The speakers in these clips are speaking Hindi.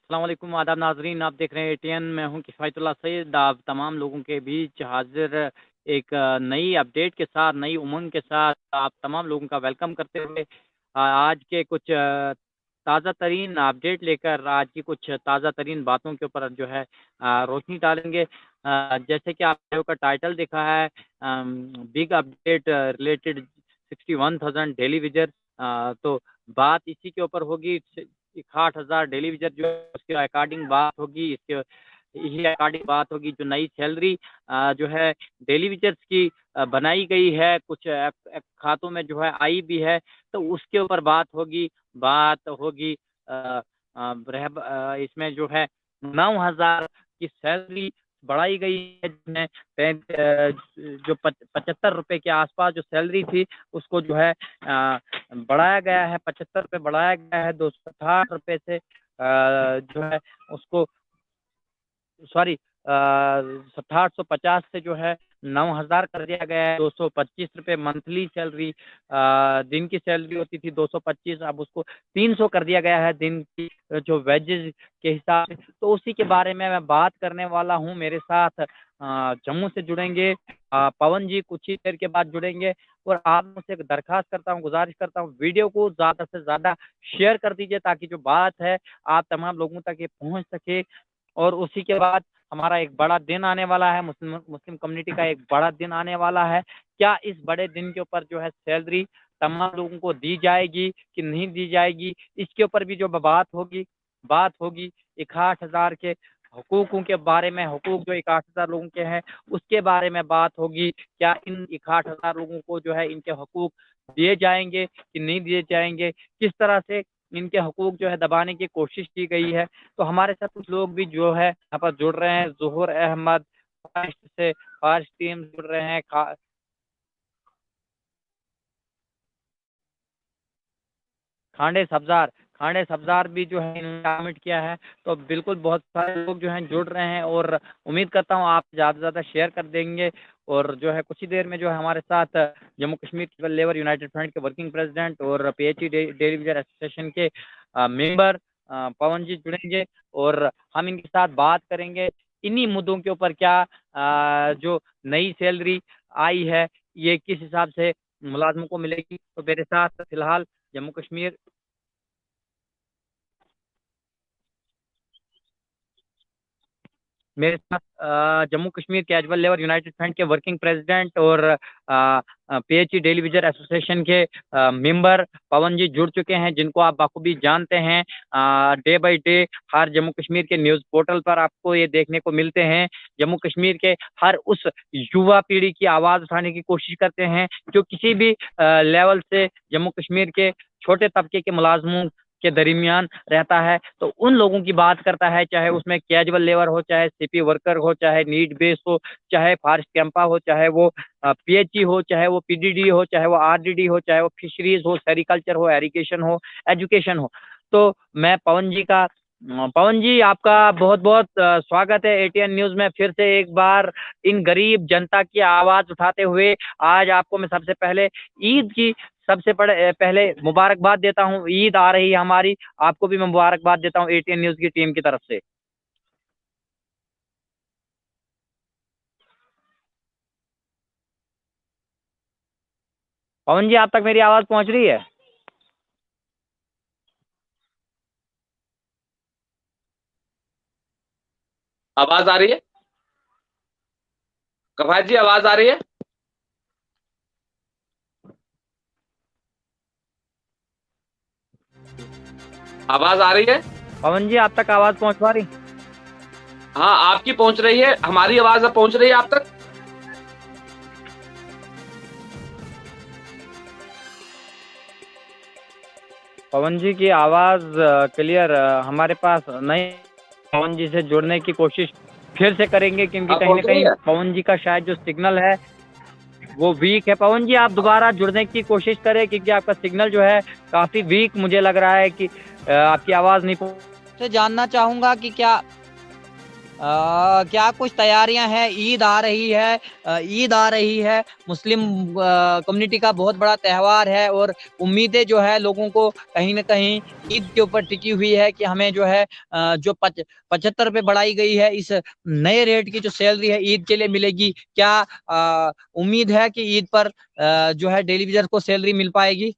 अस्सलाम वालेकुम, आदाब नाजरीन। आप देख रहे हैं एटीएन। मैं हूं किफ़ायतुल्लाह सैयद। आप तमाम लोगों के बीच हाजिर एक नई अपडेट के साथ, नई उमंग के साथ आप तमाम लोगों का वेलकम करते हुए आज के कुछ ताज़ा तरीन अपडेट लेकर आज की कुछ ताज़ा तरीन बातों के ऊपर जो है रोशनी डालेंगे। जैसे कि आपने का टाइटल देखा है, big update related 61,000 daily visit. तो बात इसी के ऊपर होगी। 61,000 डेली विजिट जो है उसके अकॉर्डिंग बात होगी। इसके यही अकॉर्डिंग बात होगी जो नई सैलरी जो है डेली विजिट्स की बनाई गई है, कुछ खातों में जो है आई भी है, तो उसके ऊपर बात होगी। बात होगी इसमें जो है 9,000 की सैलरी बढ़ाई गई है, जिसमें जो 75 रुपये के आसपास जो सैलरी थी उसको जो है बढ़ाया गया है। 75 रुपये बढ़ाया गया है 260 रुपये से जो है उसको, सॉरी, 850 से जो है 9,000 कर दिया गया है। 225 रुपये मंथली सैलरी, दिन की सैलरी होती थी 225, अब उसको 300 कर दिया गया है दिन की जो वेजेस के हिसाब से। तो उसी के बारे में मैं बात करने वाला हूँ। मेरे साथ जम्मू से जुड़ेंगे पवन जी, कुछ ही देर के बाद जुड़ेंगे। और आप मुझसे एक दरखास्त करता हूँ, गुजारिश करता हूँ, वीडियो को ज़्यादा से ज़्यादा शेयर कर दीजिए ताकि जो बात है आप तमाम लोगों तक ये पहुँच सके। और उसी के बाद हमारा एक बड़ा दिन आने वाला है, मुस्लिम कम्युनिटी का एक बड़ा दिन आने वाला है। क्या इस बड़े दिन के ऊपर जो है सैलरी तमाम लोगों को दी जाएगी कि नहीं दी जाएगी, इसके ऊपर भी जो बात होगी 61,000 के हकूकों के बारे में। हकूक जो 61,000 लोगों के हैं उसके बारे में बात होगी। क्या इन 61,000 लोगों को जो है इनके हकूक दिए जाएंगे कि नहीं दिए जाएंगे, किस तरह से इनके हकूक जो है दबाने की कोशिश की गई है। तो हमारे साथ कुछ लोग भी जो है यहाँ पर जुड़ रहे हैं। ज़ुहूर अहमद फारिश टीम जुड़ रहे हैं। खांडे सब्जार भी जो है इन्होंने कमेंट किया है। तो बिल्कुल बहुत सारे लोग जो हैं जुड़ रहे हैं और उम्मीद करता हूँ आप ज़्यादा से ज़्यादा शेयर कर देंगे। और जो है कुछ ही देर में जो है हमारे साथ Jammu Kashmir cable labour United front के वर्किंग प्रेसिडेंट और पीएचई डेली वेजर एसोसिएशन के मेंबर पवन जी जुड़ेंगे और हम इनके साथ बात करेंगे इन्हीं मुद्दों के ऊपर। क्या जो नई सैलरी आई है ये किस हिसाब से मुलाजमों को मिलेगी। तो मेरे साथ फिलहाल जम्मू कश्मीर मेरे साथ Jammu Kashmir casual labour United front के वर्किंग प्रेसिडेंट और पीएचई डेली विजर एसोसिएशन के मेंबर पवन जी जुड़ चुके हैं, जिनको आप बखूबी जानते हैं। डे बाय डे हर जम्मू कश्मीर के न्यूज़ पोर्टल पर आपको ये देखने को मिलते हैं। जम्मू कश्मीर के हर उस युवा पीढ़ी की आवाज़ उठाने की कोशिश करते हैं जो किसी भी लेवल से जम्मू कश्मीर के छोटे तबके के मुलाजमों के दरमियान रहता है। तो उन लोगों की बात करता है, चाहे उसमें कैजुअल लेबर हो, चाहे सीपी वर्कर हो, चाहे नीड बेस हो, चाहे फॉरेस्ट कैंपा हो, चाहे वो पीएचई हो, चाहे वो पीडीडी हो, चाहे वो आरडीडी हो, चाहे वो फिशरीज हो, सेरिकल्चर हो, एरिगेशन हो, एजुकेशन हो। तो मैं पवन जी आपका बहुत बहुत स्वागत है एटीएन न्यूज़ में। फिर से एक बार इन गरीब जनता की आवाज़ उठाते हुए आज आपको मैं सबसे पहले ईद की सबसे बड़े पहले मुबारकबाद देता हूँ। ईद आ रही है हमारी, आपको भी मैं मुबारकबाद देता हूँ एटीएन न्यूज़ की टीम की तरफ से। पवन जी आप तक मेरी आवाज़ पहुँच रही है? आवाज आ रही है? कफायत जी आवाज आ रही है? आवाज आ रही है? पवन जी आप तक आवाज़ पहुँच पा रही? हाँ, आपकी पहुंच रही है, हमारी आवाज अब पहुंच रही है आप तक? पवन जी की आवाज़ क्लियर हमारे पास नहीं। पवन जी से जुड़ने की कोशिश फिर से करेंगे क्योंकि अब कहीं ना पहुंच रही कहीं है? पवन जी का शायद जो सिग्नल है वो वीक है। पवन जी आप दोबारा जुड़ने की कोशिश करें क्योंकि आपका सिग्नल जो है काफ़ी वीक मुझे लग रहा है कि आपकी आवाज़ नहीं से जानना चाहूंगा कि क्या क्या कुछ तैयारियां हैं? ईद आ रही है, ईद आ रही है, मुस्लिम कम्युनिटी का बहुत बड़ा त्यौहार है, और उम्मीदें जो है लोगों को कहीं ना कहीं ईद के ऊपर टिकी हुई है कि हमें जो है जो 75 रुपये बढ़ाई गई है, इस नए रेट की जो सैलरी है ईद के लिए मिलेगी। क्या उम्मीद है कि ईद पर जो है डेली वेजर को सैलरी मिल पाएगी?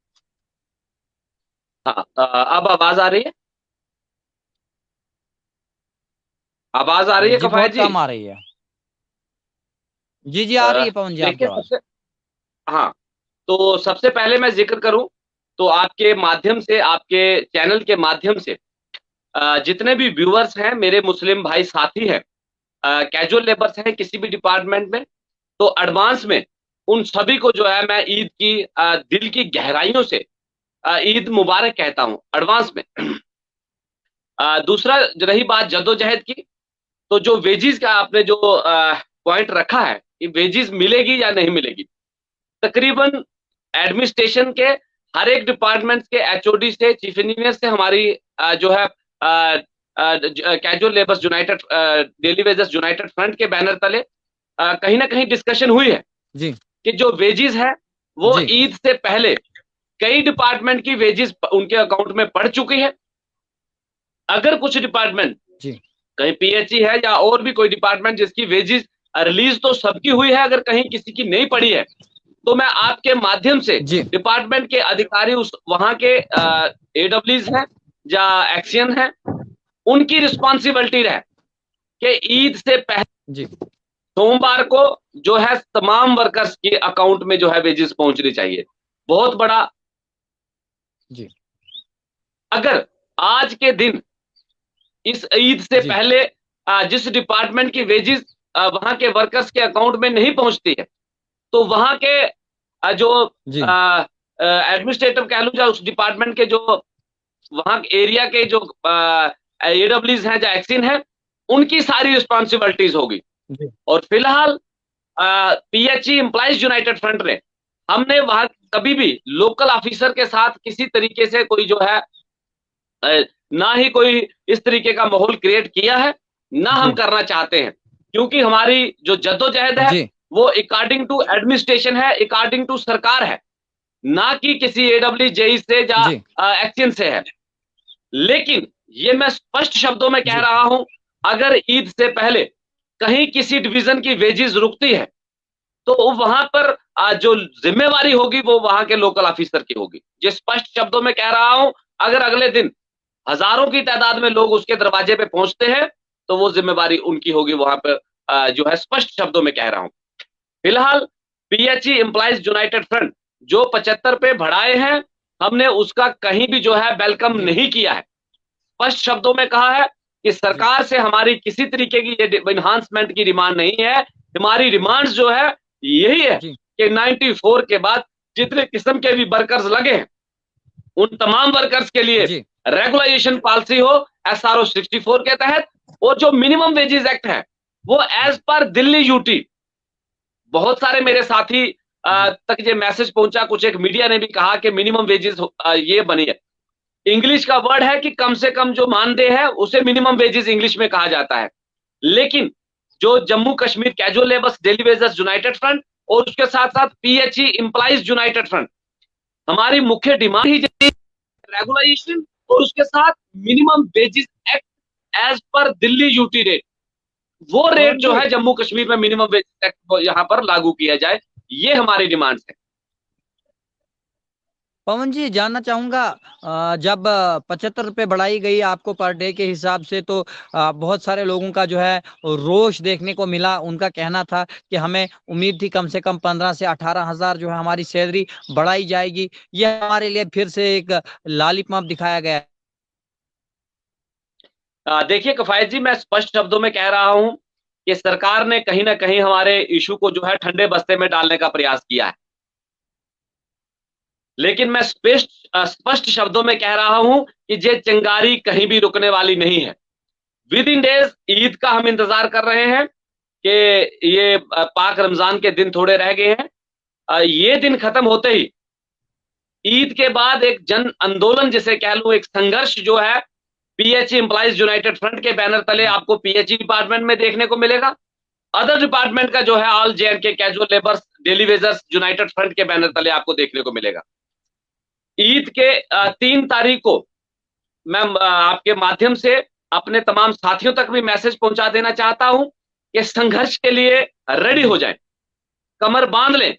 हाँ, अब आवाज आ रही है? आवाज आ रही है जी, कफायत बहुत जी? कम आ रही है। जी जी, आ रही अ, है पवन जी आपकी देखिए आवाज। सबसे, हाँ, तो सबसे पहले मैं जिक्र करूं तो आपके माध्यम से, आपके चैनल के माध्यम से जितने भी व्यूअर्स हैं, मेरे मुस्लिम भाई साथी हैं, कैजुअल लेबर्स हैं किसी भी डिपार्टमेंट में, तो एडवांस में उन सभी को जो है मैं ईद की दिल की गहराइयों से ईद मुबारक कहता हूं एडवांस में। दूसरा, रही बात जद्दोजहद की, तो जो वेजिस का आपने जो पॉइंट रखा है कि वेजिस मिलेगी या नहीं मिलेगी, तकरीबन एडमिनिस्ट्रेशन के हर एक डिपार्टमेंट के एचओडी से, चीफ इंजीनियर से हमारी जो है casual labours United, daily wages United front के बैनर तले कहीं ना कहीं डिस्कशन हुई है जी कि जो वेजिस है वो जी ईद से पहले कई डिपार्टमेंट की वेजिस उनके अकाउंट में पड़ चुकी है। अगर कुछ डिपार्टमेंट, जी कहीं पीएचई है या और भी कोई डिपार्टमेंट जिसकी वेजिस रिलीज तो सबकी हुई है, अगर कहीं किसी की नहीं पड़ी है, तो मैं आपके माध्यम से जी डिपार्टमेंट के अधिकारी, उस वहां के एडब्ल्यूज हैं या एक्सियन है, उनकी रिस्पॉन्सिबिलिटी रहे कि ईद से पहले जी सोमवार को जो है तमाम वर्कर्स के अकाउंट में जो है वेजेस पहुंचनी चाहिए। बहुत बड़ा, जी अगर आज के दिन इस ईद से जी पहले जिस डिपार्टमेंट की वेजेस वहां के वर्कर्स के अकाउंट में नहीं पहुंचती है, तो वहां के जो जी एडमिनिस्ट्रेटिव कह लूं, या उस डिपार्टमेंट के जो वहां एरिया के जो एडब्ल्यूज हैं या एक्सिन है, उनकी सारी रिस्पॉन्सिबिलिटीज होगी। जी और फिलहाल पीएचई एम्प्लॉइज यूनाइटेड फ्रंट ने, हमने वहां कभी भी लोकल ऑफिसर के साथ किसी तरीके से कोई जो है ना ही कोई इस तरीके का माहौल क्रिएट किया है, ना हम जी करना चाहते हैं, क्योंकि हमारी जो जद्दोजहद है जी वो अकॉर्डिंग टू एडमिनिस्ट्रेशन है, अकॉर्डिंग टू सरकार है, ना कि किसी एडब्ल्यू जेई से या जी एक्शन से है। लेकिन ये मैं स्पष्ट शब्दों में कह जी रहा हूं, अगर ईद से पहले कहीं किसी डिवीजन की वेजेस रुकती है, तो वहां पर जो जिम्मेवारी होगी वो वहां के लोकल ऑफिसर की होगी। ये स्पष्ट शब्दों में कह रहा हूं, अगर अगले दिन हजारों की तादाद में लोग उसके दरवाजे पे पहुंचते हैं, तो वो जिम्मेवारी उनकी होगी वहां पर, जो है स्पष्ट शब्दों में कह रहा हूं। फिलहाल पीएचई एम्प्लॉइज यूनाइटेड फ्रंट जो 75 पे बढ़ाए हैं, हमने उसका कहीं भी जो है वेलकम जी नहीं किया है। स्पष्ट शब्दों में कहा है कि जी सरकार से हमारी किसी तरीके की ये इन्हांसमेंट की डिमांड नहीं है। हमारी डिमांड जो है यही है जी कि 94 के बाद जितने किस्म के भी वर्कर्स लगे हैं, उन तमाम वर्कर्स के लिए जी रेगुलाइजेशन पॉलिसी हो एसआरओ 64 के तहत, और जो मिनिमम वेजेस एक्ट है वो एज पर दिल्ली यूटी। बहुत सारे मेरे साथी जी तक ये मैसेज पहुंचा, कुछ एक मीडिया ने भी कहा कि मिनिमम वेजेस ये बनी है। इंग्लिश का वर्ड है कि कम से कम जो मानदेय है उसे मिनिमम वेजेस इंग्लिश में कहा जाता है। लेकिन जो Jammu Kashmir casual labours daily wagers United front और उसके साथ साथ पीएचई एम्प्लॉइज यूनाइटेड फ्रंट, हमारी मुख्य डिमांड ही रेगुलाइजेशन और उसके साथ minimum wages act as per Delhi UT rate, वो रेट पवन जो जी, है जम्मू कश्मीर में मिनिमम वेजेस एक्ट यहां पर लागू किया जाए। ये हमारी डिमांड्स है। पवन जी जानना चाहूंगा, जब 75 रुपये बढ़ाई गई आपको पर डे के हिसाब से, तो बहुत सारे लोगों का जो है रोष देखने को मिला। उनका कहना था कि हमें उम्मीद थी कम से कम 15 से 18 हजार जो है हमारी सैलरी बढ़ाई जाएगी। यह हमारे लिए फिर से एक लालीपॉप दिखाया गया है। देखिए कफायत जी, मैं स्पष्ट शब्दों में कह रहा हूं कि सरकार ने कहीं ना कहीं हमारे इशू को जो है ठंडे बस्ते में डालने का प्रयास किया है। लेकिन मैं स्पष्ट शब्दों में कह रहा हूं कि ये चिंगारी कहीं भी रुकने वाली नहीं है। विद इन डेज ईद का हम इंतजार कर रहे हैं कि ये पाक रमजान के दिन थोड़े रह गए हैं। ये दिन खत्म होते ही ईद के बाद एक जन आंदोलन जिसे कह लूं, एक संघर्ष जो है पीएचई एम्प्लॉइज यूनाइटेड फ्रंट के बैनर तले आपको पीएचई डिपार्टमेंट में देखने को मिलेगा। अदर डिपार्टमेंट का जो है all J&K casual labours daily wagers United front के बैनर तले आपको देखने को मिलेगा। ईद के 3 तारीख को मैं आपके माध्यम से अपने तमाम साथियों तक भी मैसेज पहुंचा देना चाहता हूं कि संघर्ष के लिए रेडी हो जाएं, कमर बांध लें।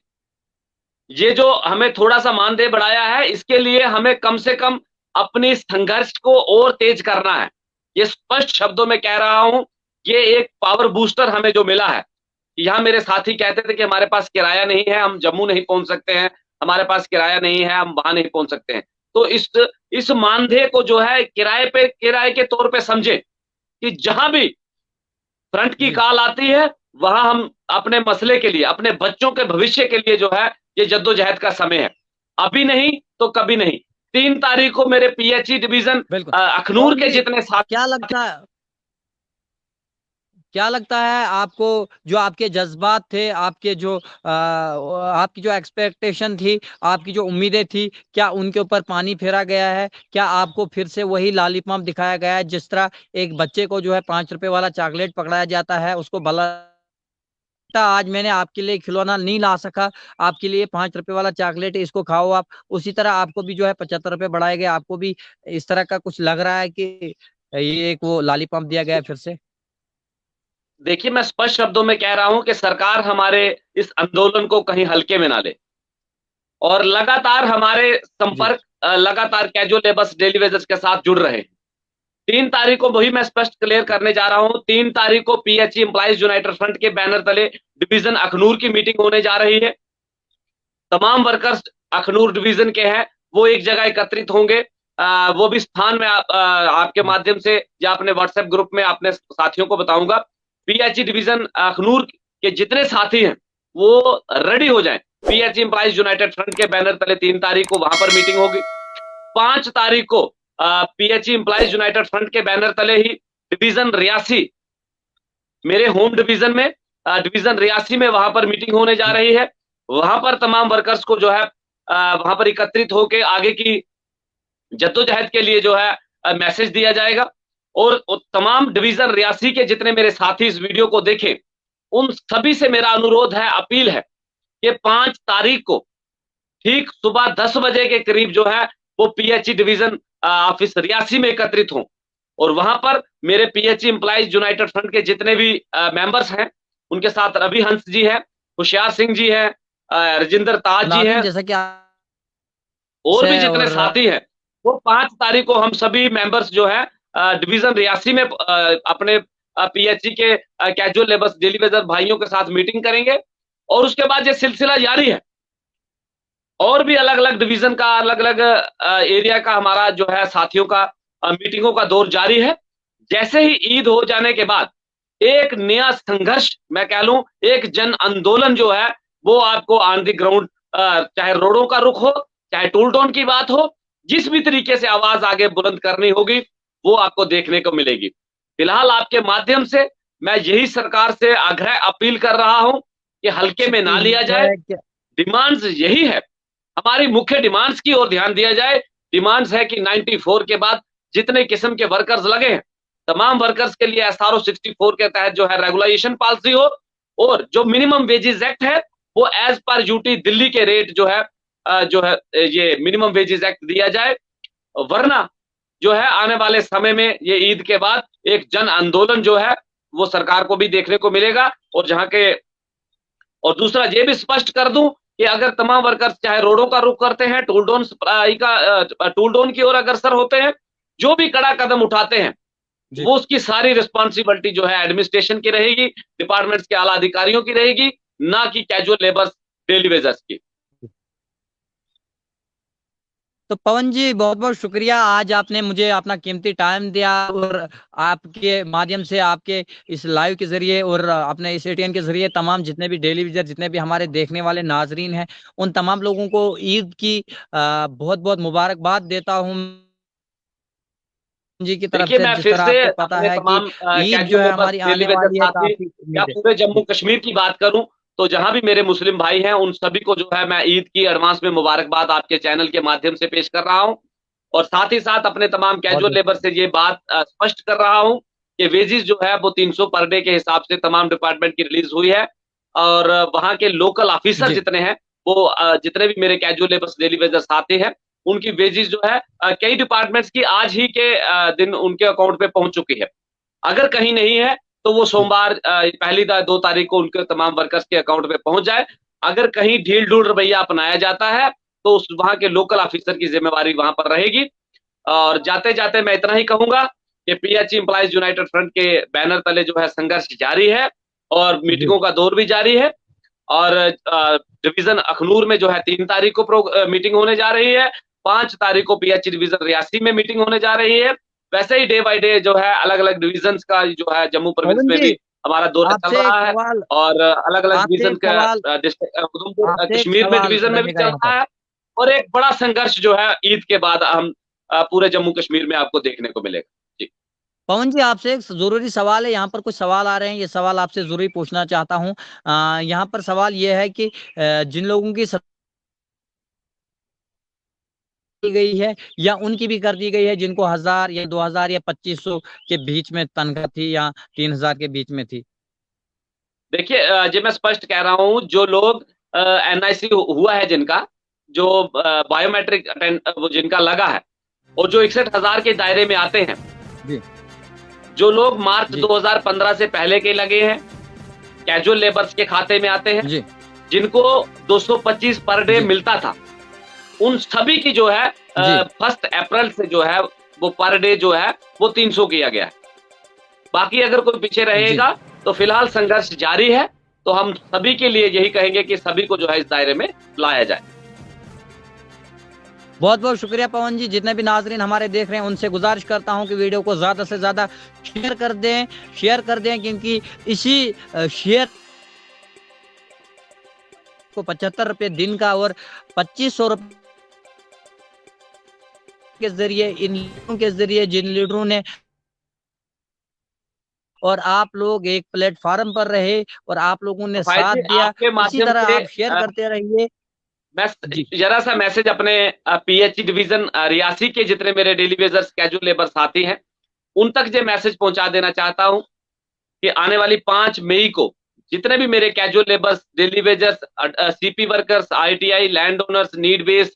ये जो हमें थोड़ा सा मानदेय बढ़ाया है, इसके लिए हमें कम से कम अपनी संघर्ष को और तेज करना है। ये स्पष्ट शब्दों में कह रहा हूं, ये एक पावर बूस्टर हमें जो मिला है। यहां मेरे साथी कहते थे कि हमारे पास किराया नहीं है, हम जम्मू नहीं पहुंच सकते हैं, हमारे पास किराया नहीं है, हम वहां नहीं पहुंच सकते हैं। तो इस मानदेय को जो है किराए के तौर पे समझे कि जहां भी फ्रंट की कॉल आती है, वहां हम अपने मसले के लिए, अपने बच्चों के भविष्य के लिए जो है ये जद्दोजहद का समय है। अभी नहीं तो कभी नहीं। 3 तारीख को मेरे पीएचई डिवीजन अखनूर के जितने साथ क्या लगता है आपको, जो आपके जज्बात थे, आपके जो आपकी जो एक्सपेक्टेशन थी, आपकी जो उम्मीदें थी, क्या उनके ऊपर पानी फेरा गया है? क्या आपको फिर से वही लॉलीपॉप दिखाया गया है? जिस तरह एक बच्चे को जो है 5 रुपए वाला चॉकलेट पकड़ाया जाता है, उसको भला आज मैंने आपके लिए खिलौना नहीं ला सका, आपके लिए 5 रुपए वाला चॉकलेट, इसको खाओ आप। उसी तरह आपको भी जो है 75 रुपए बढ़ाए गए, आपको भी इस तरह का कुछ लग रहा है कि ये एक वो लॉलीपॉप दिया गया है फिर से? देखिए, मैं स्पष्ट शब्दों में कह रहा हूं कि सरकार हमारे इस आंदोलन को कहीं हल्के में ना ले, और लगातार हमारे संपर्क लगातार कैजुअल लेबर्स डेली वेजर्स के साथ जुड़ रहे हैं। 3 तारीख को वही मैं स्पष्ट क्लियर करने जा रहा हूं। 3 तारीख को पीएचई एम्प्लॉइज यूनाइटेड फ्रंट के बैनर तले डिवीजन अखनूर की मीटिंग होने जा रही है। तमाम वर्कर्स अखनूर डिवीजन के हैं, वो एक जगह एकत्रित होंगे। वो भी स्थान में आपके माध्यम से या अपने व्हाट्सएप ग्रुप में अपने साथियों को बताऊंगा। पीएचई डिवीजन अखनूर के जितने साथी हैं वो रेडी हो जाएं। पीएचई एम्प्लॉइज यूनाइटेड फ्रंट के बैनर तले 3 तारीख को वहां पर मीटिंग होगी। 5 तारीख को पीएचई एम्प्लॉइज यूनाइटेड फ्रंट के बैनर तले ही डिवीजन रियासी, मेरे होम डिवीजन में, डिवीजन रियासी में वहां पर मीटिंग होने जा रही है। वहां पर तमाम वर्कर्स को जो है वहां पर एकत्रित होकर आगे की जद्दोजहद के लिए जो है मैसेज दिया जाएगा। और तमाम डिवीजन रियासी के जितने मेरे साथी इस वीडियो को देखें, उन सभी से मेरा अनुरोध है, अपील है कि 5 तारीख को ठीक सुबह 10 बजे के करीब जो है वो पीएचई डिवीजन ऑफिस रियासी में एकत्रित हों, और वहां पर मेरे पीएचई एम्प्लॉइज यूनाइटेड फ्रंट के जितने भी मेंबर्स हैं, उनके साथ रवि हंस जी हैं, होशियार सिंह जी हैं, राजेंद्र ताज जी हैं, जैसा कि और भी जितने साथी हैं, वो 5 तारीख को हम सभी मेंबर्स जो है डिवीजन रियासी में अपने पीएचई के कैजुअल लेबर्स डेली वेजर भाइयों के साथ मीटिंग करेंगे। और उसके बाद ये सिलसिला जारी है, और भी अलग अलग डिवीजन का, अलग अलग एरिया का हमारा जो है साथियों का मीटिंगों का दौर जारी है। जैसे ही ईद हो जाने के बाद एक नया संघर्ष, मैं कह लूं एक जन आंदोलन जो है वो आपको ऑन द ग्राउंड, चाहे रोडों का रुख हो, चाहे टूल टोन की बात हो, जिस भी तरीके से आवाज आगे बुलंद करनी होगी वो आपको देखने को मिलेगी। फिलहाल आपके माध्यम से मैं यही सरकार से आग्रह अपील कर रहा हूं कि हल्के में ना लिया जाए। डिमांड्स यही है, हमारी मुख्य डिमांड्स की ओर ध्यान दिया जाए। डिमांड्स है कि 94 के बाद जितने किस्म के वर्कर्स लगे हैं, तमाम वर्कर्स के लिए एसआरओ 64 के तहत जो है रेगुलाइजेशन पॉलिसी हो, और जो मिनिमम वेजेस एक्ट है वो एज पर यूटी दिल्ली के रेट जो है ये मिनिमम वेजेस एक्ट दिया जाए। वरना जो है आने वाले समय में ये ईद के बाद एक जन आंदोलन जो है वो सरकार को भी देखने को मिलेगा। और जहां के, और दूसरा ये भी स्पष्ट कर दूं कि अगर तमाम वर्कर्स चाहे रोडों का रुख करते हैं, टूल डोन की ओर अग्रसर होते हैं, जो भी कड़ा कदम उठाते हैं, वो उसकी सारी रिस्पॉन्सिबिलिटी जो है एडमिनिस्ट्रेशन की रहेगी, डिपार्टमेंट्स के आला अधिकारियों की रहेगी, ना कि कैजुअल लेबर्स डेली वेजर्स की। तो पवन जी, बहुत बहुत शुक्रिया, आज आपने मुझे अपना कीमती टाइम दिया, और आपके माध्यम से, आपके इस लाइव के जरिए और अपने इस एटीएन के जरिए तमाम जितने भी डेली विजर, जितने भी हमारे देखने वाले नाजरीन हैं, उन तमाम लोगों को ईद की बहुत बहुत मुबारकबाद देता हूँ जी की तरफ से। जिस तरह आपको पता है कि ईद जो है हमारी आने वाली है, या पूरे जम्मू कश्मीर की बात करूं तो जहां भी मेरे मुस्लिम भाई हैं, उन सभी को जो है मैं ईद की एडवांस में मुबारकबाद आपके चैनल के माध्यम से पेश कर रहा हूं। और साथ ही साथ अपने तमाम कैजुअल लेबर से ये बात स्पष्ट कर रहा हूं कि वेजेस जो है वो 300 पर डे के हिसाब से तमाम डिपार्टमेंट की रिलीज हुई है। और वहां के लोकल ऑफिसर जितने हैं वो जितने भी मेरे कैजुअल लेबर डेली वेजर साथी हैं उनकी वेजेस जो है कई डिपार्टमेंट्स की आज ही के दिन उनके अकाउंट पे पहुंच चुकी है। अगर कहीं नहीं है तो वो सोमवार पहली 2 तारीख को उनके तमाम वर्कर्स के अकाउंट पे पहुंच जाए। अगर कहीं ढील ढूल रवैया अपनाया जाता है तो उस वहां के लोकल ऑफिसर की जिम्मेवारी वहां पर रहेगी। और जाते जाते मैं इतना ही कहूंगा कि पीएचई एम्प्लॉइज यूनाइटेड फ्रंट के बैनर तले जो है संघर्ष जारी है और मीटिंगों का दौर भी जारी है। और डिवीजन अखनूर में जो है 3 तारीख को मीटिंग होने जा रही है, 5 तारीख को पीएचई डिवीजन रियासी में मीटिंग होने जा रही है। वैसे ही डे बाय डे जो है अलग अलग डिवीजन का जो है जम्मू प्रोविंस में भी हमारा दौरा चल रहा है और अलग अलग डिवीजन का उधमपुर कश्मीर में डिवीजन में भी चल रहा है। और एक बड़ा संघर्ष जो है ईद के बाद हम पूरे जम्मू कश्मीर में आपको देखने को मिलेगा। जी पवन जी, आपसे एक जरूरी सवाल है। यहाँ पर कुछ सवाल आ रहे हैं, ये सवाल आपसे जरूरी पूछना चाहता हूँ। यहाँ पर सवाल ये है कि जिन लोगों की की गई है या उनकी भी कर दी गई है जिनको 1000 या 2000 या 2500 के बीच में तनख्वाह थी या 3000 के बीच में थी। देखिए जी मैं स्पष्ट कह रहा हूँ जो लोग एनआईसी हुआ है जिनका जो बायोमेट्रिक वो जिनका लगा है और जो 61,000 के दायरे में आते हैं जी। जो लोग मार्च 2015 से पहले के लगे हैं कैजुअल लेबर्स के खाते में आते हैं जी। जिनको 225 पर डे मिलता था उन सभी की जो है 1 अप्रैल से जो है वो पर डे जो है वो 300 किया गया है। बाकी अगर कोई पीछे रहेगा तो फिलहाल संघर्ष जारी है। तो हम सभी के लिए यही कहेंगे कि सभी को जो है इस दायरे में लाया जाए। बहुत बहुत शुक्रिया पवन जी। जितने भी नाजरीन हमारे देख रहे हैं उनसे गुजारिश करता हूं कि वीडियो को ज्यादा से ज्यादा शेयर कर दें क्योंकि इसी शेयर को 75 रुपए दिन का और 2500 रुपए के जरिए इन लीडरों के जरिए जिन लीडरों ने और आप लोग एक प्लेटफॉर्म पर रहे और आप लोगों ने साथ दिया, इसी तरह आप शेयर करते रहिए। मैं जरा सा मैसेज अपने पीएचई डिवीजन रियासी के जितने मेरे डेली वेजर्स कैजुअल लेबर साथी हैं उन तक ये मैसेज पहुंचा देना चाहता हूं कि आने वाली 5 मई को जितने भी मेरे casual labours daily wagers CP workers ITI land owners need base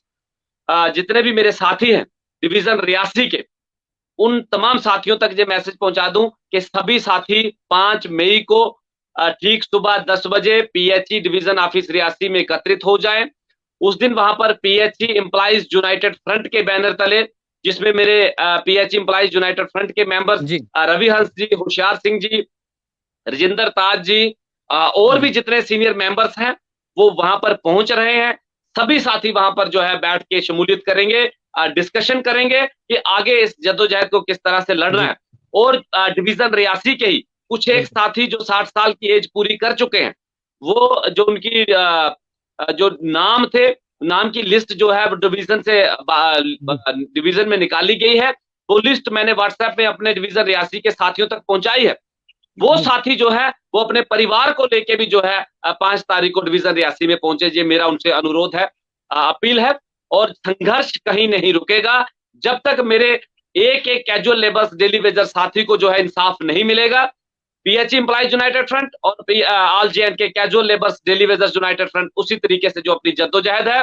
जितने भी मेरे साथी हैं डिवीजन रियासी के उन तमाम साथियों तक ये मैसेज पहुंचा दूं कि सभी साथी 5 मई को ठीक सुबह 10 बजे पीएचई डिवीजन ऑफिस रियासी में एकत्रित हो जाएं। उस दिन वहां पर पीएचई एम्प्लॉइज यूनाइटेड फ्रंट के बैनर तले जिसमें मेरे पीएचई एम्प्लॉइज यूनाइटेड फ्रंट के मेंबर्स रवि हंस जी, होशियार सिंह जी, राजेंद्र ताज जी और भी जितने सीनियर मेंबर्स हैं वो वहां पर पहुंच रहे हैं। सभी साथी वहां पर जो है बैठ के शमूलियत करेंगे, डिस्कशन करेंगे कि आगे इस जद्दोजहद को किस तरह से लड़ना है। और डिवीजन रियासी के ही कुछ एक साथी जो 60 साल की एज पूरी कर चुके हैं वो जो उनकी जो नाम थे नाम की लिस्ट जो है डिवीजन से डिवीजन में निकाली गई है वो लिस्ट मैंने व्हाट्सएप में अपने डिवीजन रियासी के साथियों तक पहुंचाई है। वो साथी जो है वो अपने परिवार को लेके भी जो है 5 तारीख को डिवीजन रियासी में पहुंचे। ये मेरा उनसे अनुरोध है, अपील है। और संघर्ष कहीं नहीं रुकेगा जब तक मेरे एक एक कैजुअल लेबर्स डेली वेजर साथी को जो है इंसाफ नहीं मिलेगा। पीएचई एम्प्लॉइज यूनाइटेड फ्रंट और all J&K casual labours daily wagers United front उसी तरीके से जो अपनी जद्दोजहद है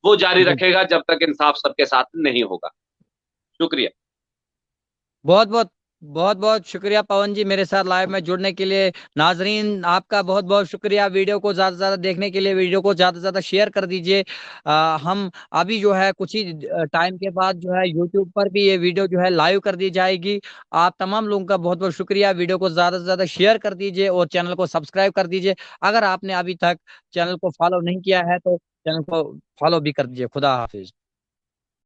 वो जारी रखेगा जब तक इंसाफ सबके साथ नहीं होगा। शुक्रिया। बहुत बहुत शुक्रिया पवन जी मेरे साथ लाइव में जुड़ने के लिए। नाजरीन आपका बहुत बहुत शुक्रिया। वीडियो को ज़्यादा से ज़्यादा देखने के लिए वीडियो को ज़्यादा से ज़्यादा शेयर कर दीजिए। हम अभी जो है कुछ ही टाइम के बाद जो है यूट्यूब पर भी ये वीडियो जो है लाइव कर दी जाएगी। आप तमाम लोगों का बहुत बहुत शुक्रिया। वीडियो को ज़्यादा से ज़्यादा शेयर कर दीजिए और चैनल को सब्सक्राइब कर दीजिए। अगर आपने अभी तक चैनल को फॉलो नहीं किया है तो चैनल को फॉलो भी कर दीजिए। खुदा हाफिज।